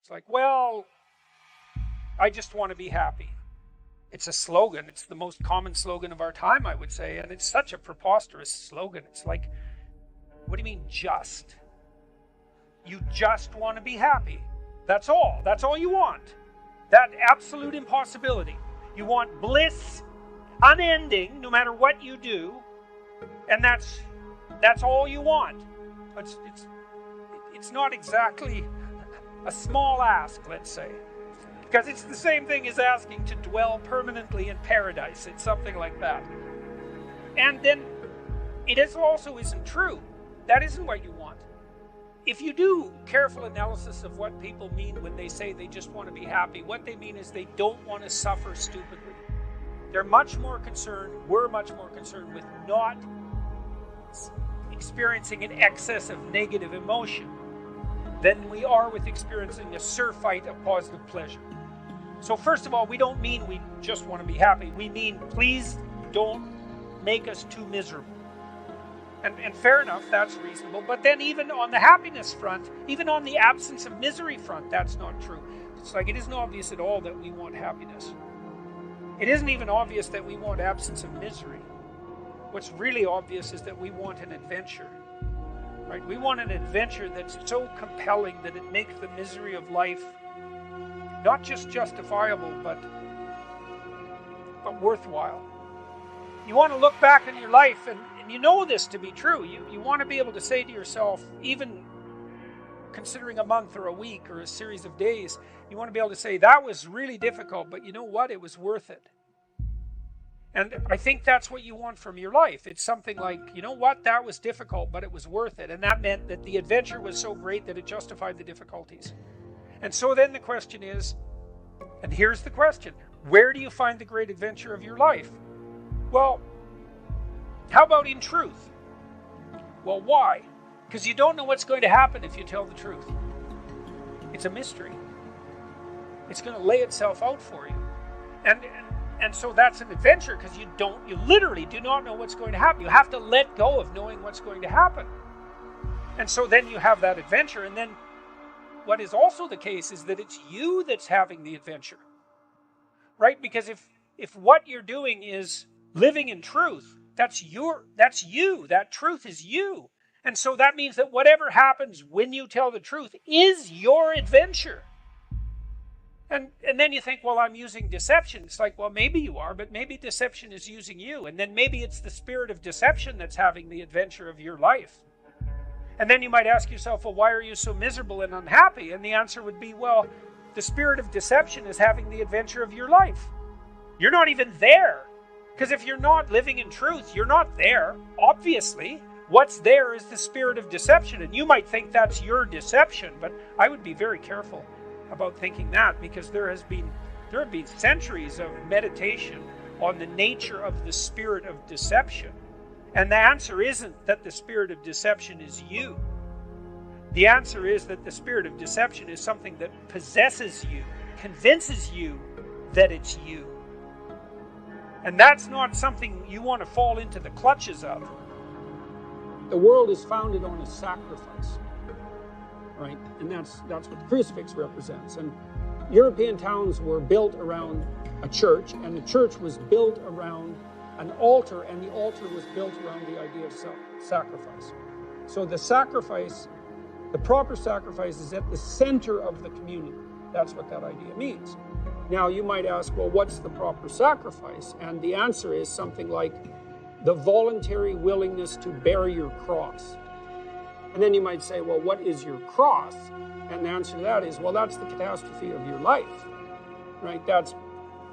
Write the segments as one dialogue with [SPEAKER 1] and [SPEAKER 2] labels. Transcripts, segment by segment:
[SPEAKER 1] It's like, well, I just want to be happy. It's a slogan. It's the most common slogan of our time, I would say. And it's such a preposterous slogan. It's like, what do you mean just? You just want to be happy. That's all. That's all you want. That absolute impossibility. You want bliss, unending, no matter what you do. And that's all you want. It's not exactly a small ask, let's say. Because it's the same thing as asking to dwell permanently in paradise. It's something like that. And then it also isn't true. That isn't what you want. If you do careful analysis of what people mean when they say they just want to be happy, what they mean is they don't want to suffer stupidly. We're much more concerned with not experiencing an excess of negative emotion than we are with experiencing a surfeit of positive pleasure. So first of all, we don't mean we just want to be happy. We mean, please don't make us too miserable. And fair enough, that's reasonable. But then even on the happiness front, even on the absence of misery front, that's not true. It's like it isn't obvious at all that we want happiness. It isn't even obvious that we want absence of misery. What's really obvious is that we want an adventure. Right? We want an adventure that's so compelling that it makes the misery of life not just justifiable, but worthwhile. You want to look back on your life, and you know this to be true. You want to be able to say to yourself, even considering a month or a week or a series of days, you want to be able to say, that was really difficult, but you know what? It was worth it. And I think that's what you want from your life. It's something like, you know what? That was difficult, but it was worth it. And that meant that the adventure was so great that it justified the difficulties. And so then the question is, and here's the question, where do you find the great adventure of your life? Well, how about in truth? Well, why? Because you don't know what's going to happen if you tell the truth. It's a mystery. It's going to lay itself out for you. And so that's an adventure because you literally do not know what's going to happen. You have to let go of knowing what's going to happen. And so then you have that adventure, and then what is also the case is that it's you that's having the adventure. Right? Because if what you're doing is living in truth, that's you. That truth is you. And so that means that whatever happens when you tell the truth is your adventure. And then you think, well, I'm using deception. It's like, well, maybe you are, but maybe deception is using you. And then maybe it's the spirit of deception that's having the adventure of your life. And then you might ask yourself, well, why are you so miserable and unhappy? And the answer would be, well, the spirit of deception is having the adventure of your life. You're not even there. Because if you're not living in truth, you're not there. Obviously, what's there is the spirit of deception. And you might think that's your deception, but I would be very careful about thinking that, because there have been centuries of meditation on the nature of the spirit of deception. And the answer isn't that the spirit of deception is you. The answer is that the spirit of deception is something that possesses you, convinces you that it's you. And that's not something you want to fall into the clutches of. The world is founded on a sacrifice, right? And that's what the crucifix represents. And European towns were built around a church, and the church was built around an altar, and the altar was built around the idea of sacrifice. So the proper sacrifice is at the center of the community. That's what that idea means. Now, you might ask, well, what's the proper sacrifice? And the answer is something like the voluntary willingness to bear your cross. And then you might say, well, what is your cross? And the answer to that is, well, that's the catastrophe of your life, right? That's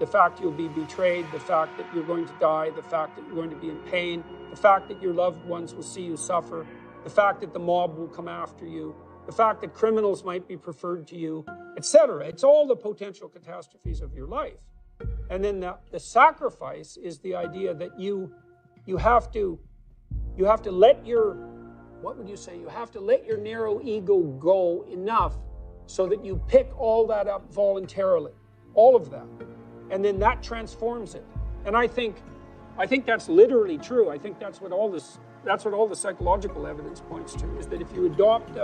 [SPEAKER 1] the fact you'll be betrayed, the fact that you're going to die, the fact that you're going to be in pain, the fact that your loved ones will see you suffer, the fact that the mob will come after you, the fact that criminals might be preferred to you, etc. It's all the potential catastrophes of your life. And then the sacrifice is the idea that you have to let your, what would you say? You have to let your narrow ego go enough so that you pick all that up voluntarily, all of that. And then that transforms it. And I think that's literally true. I think that's what all the psychological evidence points to, is that if you adopt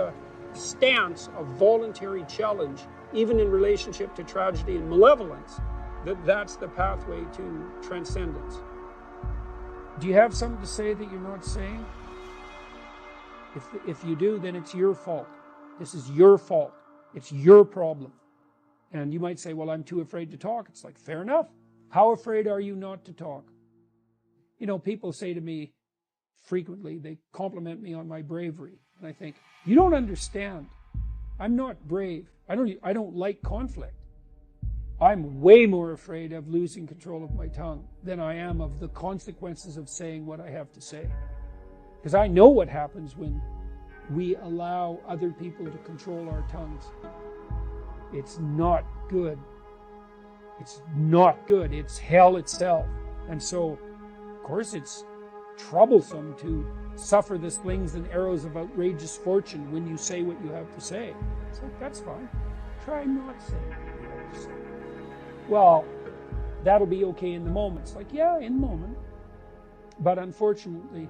[SPEAKER 1] stance of voluntary challenge, even in relationship to tragedy and malevolence, that's the pathway to transcendence. Do you have something to say that you're not saying? If you do, then it's your fault. This is your fault. It's your problem. And you might say, well, I'm too afraid to talk. It's like, fair enough. How afraid are you not to talk? You know, people say to me frequently, they compliment me on my bravery. And I think, you don't understand. I'm not brave. I don't like conflict. I'm way more afraid of losing control of my tongue than I am of the consequences of saying what I have to say. Because I know what happens when we allow other people to control our tongues. It's not good. It's not good. It's hell itself. And so, of course, it's troublesome to suffer the slings and arrows of outrageous fortune when you say what you have to say. It's like, that's fine. Try not saying what you have to say. Well, that'll be okay in the moment. It's like, yeah, in the moment. But unfortunately,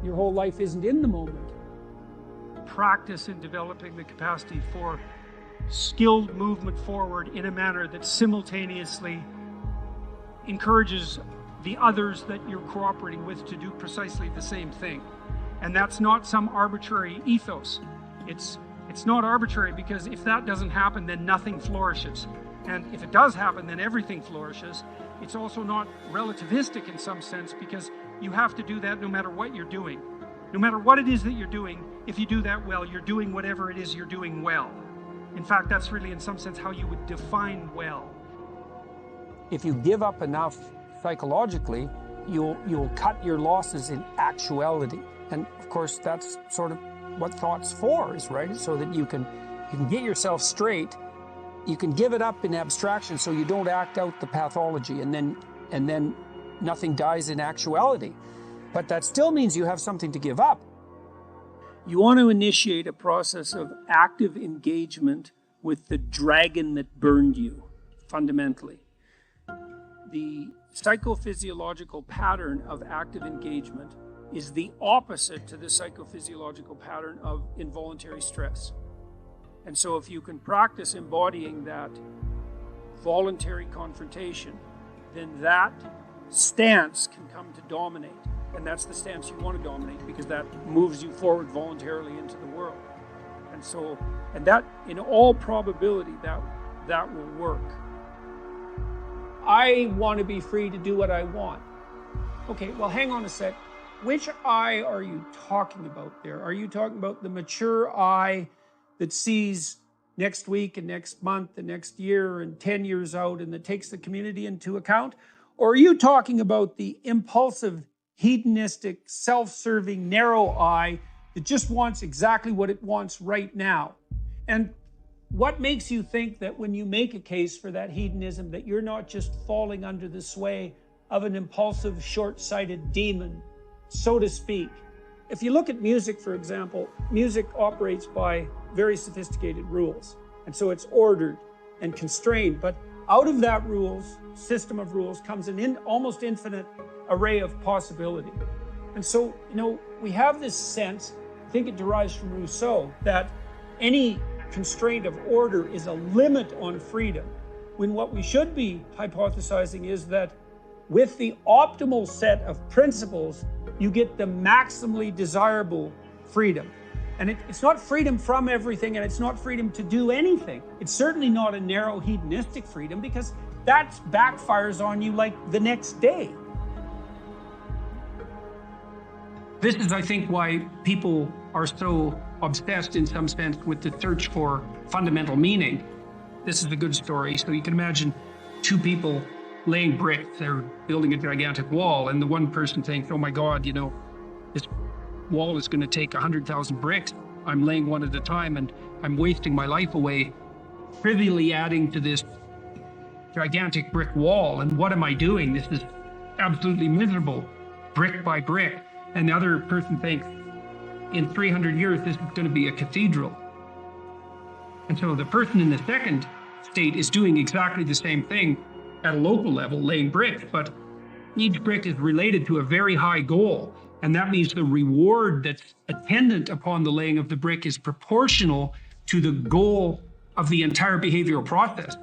[SPEAKER 1] your whole life isn't in the moment. Practice in developing the capacity for skilled movement forward in a manner that simultaneously encourages the others that you're cooperating with to do precisely the same thing. And that's not some arbitrary ethos. It's not arbitrary, because if that doesn't happen, then nothing flourishes. And if it does happen, then everything flourishes. It's also not relativistic in some sense, because you have to do that no matter what you're doing. No matter what it is that you're doing, if you do that well, you're doing whatever it is you're doing well. In fact, that's really in some sense how you would define well. If you give up enough psychologically, you'll cut your losses in actuality. And of course, that's sort of what thought's for, is right? So that you can get yourself straight. You can give it up in abstraction so you don't act out the pathology, and then nothing dies in actuality. But that still means you have something to give up. You want to initiate a process of active engagement with the dragon that burned you, fundamentally. The psychophysiological pattern of active engagement is the opposite to the psychophysiological pattern of involuntary stress. And so if you can practice embodying that voluntary confrontation, then that stance can come to dominate. And that's the stance you want to dominate, because that moves you forward voluntarily into the world. And that, in all probability, that will work. I want to be free to do what I want. Okay, well, hang on a sec. Which I are you talking about there? Are you talking about the mature I that sees next week and next month and next year and 10 years out, and that takes the community into account? Or are you talking about the impulsive, hedonistic, self-serving, narrow I that just wants exactly what it wants right now? And what makes you think that when you make a case for that hedonism, that you're not just falling under the sway of an impulsive, short-sighted demon, so to speak? If you look at music, for example, music operates by very sophisticated rules. And so it's ordered and constrained. But out of that system of rules comes an almost infinite array of possibility. And so, we have this sense, I think it derives from Rousseau, that any constraint of order is a limit on freedom, when what we should be hypothesizing is that with the optimal set of principles, you get the maximally desirable freedom. And it's not freedom from everything, and it's not freedom to do anything. It's certainly not a narrow hedonistic freedom, because that backfires on you like the next day. This is, I think, why people are so obsessed in some sense with the search for fundamental meaning. This is a good story. So you can imagine two people laying bricks. They're building a gigantic wall, and the one person thinks, oh my God, this wall is going to take 100,000 bricks. I'm laying one at a time, and I'm wasting my life away trivially adding to this gigantic brick wall. And what am I doing? This is absolutely miserable, brick by brick. And the other person thinks, in 300 years, this is going to be a cathedral. And so the person in the second state is doing exactly the same thing at a local level, laying bricks, but each brick is related to a very high goal.
[SPEAKER 2] And that means the reward that's attendant upon the laying of the brick is proportional to the goal of the entire behavioral process.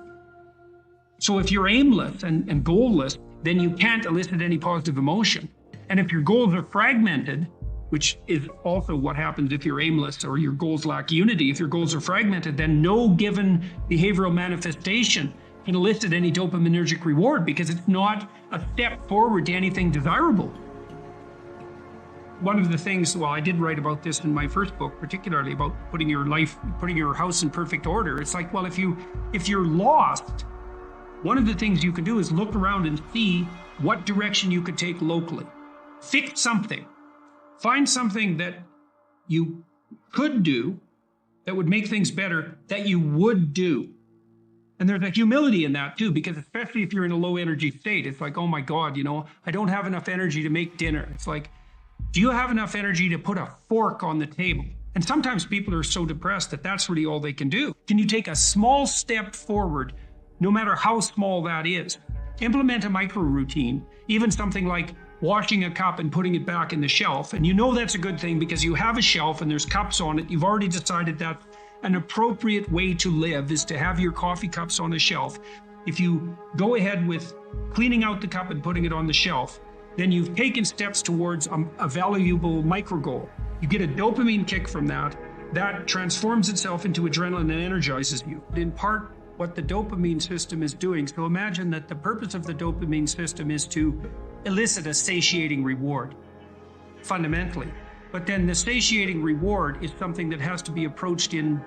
[SPEAKER 2] So if you're aimless and goalless, then you can't elicit any positive emotion. And if your goals are fragmented, which is also what happens if you're aimless or your goals lack unity, if your goals are fragmented, then no given behavioral manifestation can elicit any dopaminergic reward because it's not a step forward to anything desirable. One of the things, well, I did write about this in my first book, particularly about putting your house in perfect order. It's like, well, if you're lost, one of the things you can do is look around and see what direction you could take locally. Fix something. Find something that you could do that would make things better that you would do. And there's a humility in that too, because especially if you're in a low energy state, it's like, oh my God, I don't have enough energy to make dinner. It's like, do you have enough energy to put a fork on the table? And sometimes people are so depressed that that's really all they can do. Can you take a small step forward, no matter how small that is? Implement a micro routine, even something like washing a cup and putting it back in the shelf. And that's a good thing because you have a shelf and there's cups on it. You've already decided that an appropriate way to live is to have your coffee cups on a shelf. If you go ahead with cleaning out the cup and putting it on the shelf, then you've taken steps towards a valuable micro goal. You get a dopamine kick from that. That transforms itself into adrenaline and energizes you. In part, what the dopamine system is doing. So imagine that the purpose of the dopamine system is to elicit a satiating reward, fundamentally. But then the satiating reward is something that has to be approached in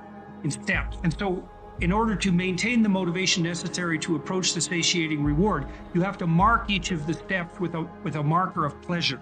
[SPEAKER 2] steps. And so in order to maintain the motivation necessary to approach the satiating reward, you have to mark each of the steps with a marker of pleasure.